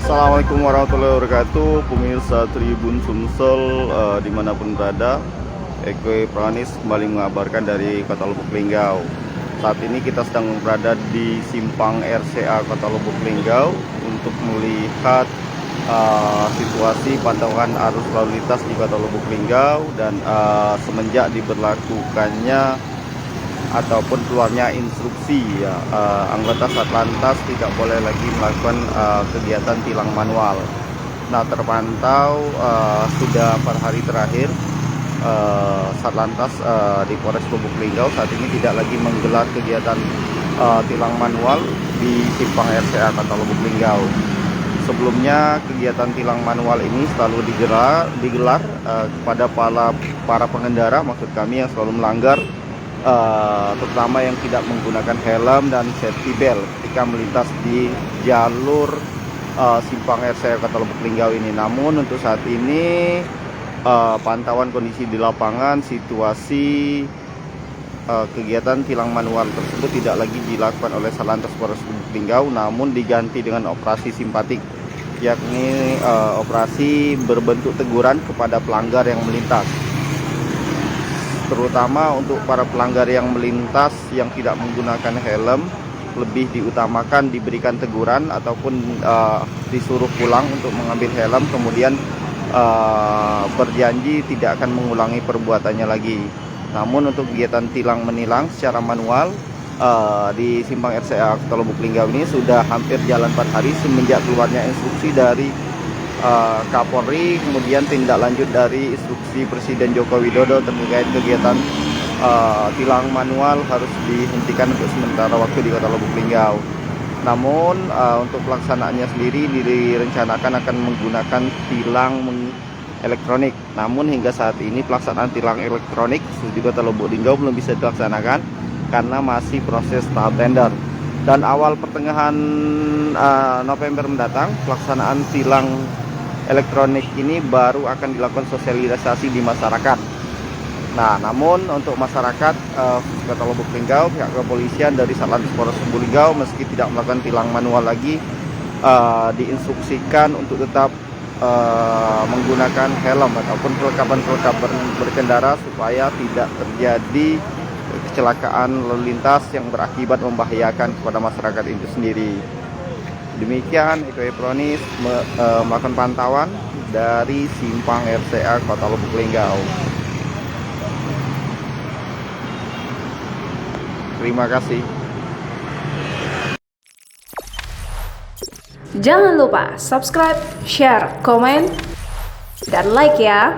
Assalamualaikum warahmatullahi wabarakatuh, pemirsa Tribun Sumsel dimanapun berada. Eko Pranis kembali mengabarkan dari Kota Lubuk Linggau. Saat ini kita sedang berada di simpang RCA Kota Lubuk Linggau untuk melihat situasi pantauan arus lalu lintas di Kota Lubuk Linggau. Dan semenjak diberlakukannya ataupun keluarnya instruksi ya, anggota Satlantas tidak boleh lagi melakukan kegiatan tilang manual. Nah, terpantau sudah per hari terakhir Satlantas di Polres Lubuk Linggau saat ini tidak lagi menggelar kegiatan tilang manual di simpang RCA Kota Lubuk Linggau. Sebelumnya kegiatan tilang manual ini selalu digelar kepada para pengendara, maksud kami yang selalu melanggar, terutama yang tidak menggunakan helm dan safety belt ketika melintas di jalur simpang RCA Kota Lubuk Linggau ini. Namun untuk saat ini pantauan kondisi di lapangan, situasi kegiatan tilang manual tersebut tidak lagi dilakukan oleh Satlantas Polres Lubuk Linggau, namun diganti dengan operasi simpatik, yakni operasi berbentuk teguran kepada pelanggar yang melintas. Terutama untuk para pelanggar yang melintas yang tidak menggunakan helm, lebih diutamakan diberikan teguran ataupun disuruh pulang untuk mengambil helm, kemudian berjanji tidak akan mengulangi perbuatannya lagi. Namun untuk kegiatan tilang menilang secara manual di simpang RCA Kota Lubuk Linggau ini sudah hampir jalan 4 hari semenjak keluarnya instruksi dari Kapolri, kemudian tindak lanjut dari instruksi Presiden Joko Widodo terkait kegiatan tilang manual harus dihentikan untuk sementara waktu di Kota Lubuk Linggau. Namun untuk pelaksanaannya sendiri direncanakan akan menggunakan tilang elektronik. Namun hingga saat ini pelaksanaan tilang elektronik di Kota Lubuk Linggau belum bisa dilaksanakan karena masih proses tahap tender. Dan awal pertengahan November mendatang pelaksanaan tilang elektronik ini baru akan dilakukan sosialisasi di masyarakat. Nah, namun untuk masyarakat Kota Lubuk Linggau, pihak kepolisian dari Satlantas Polres Lubuk Linggau meski tidak melakukan tilang manual lagi, diinstruksikan untuk tetap menggunakan helm ataupun kelengkapan berkendara supaya tidak terjadi kecelakaan lalu lintas yang berakibat membahayakan kepada masyarakat itu sendiri. Demikian Eko Pranis melakukan pantauan dari simpang RCA Kota Lubuk Linggau. Terima kasih. Jangan lupa subscribe, share, komen, dan like ya.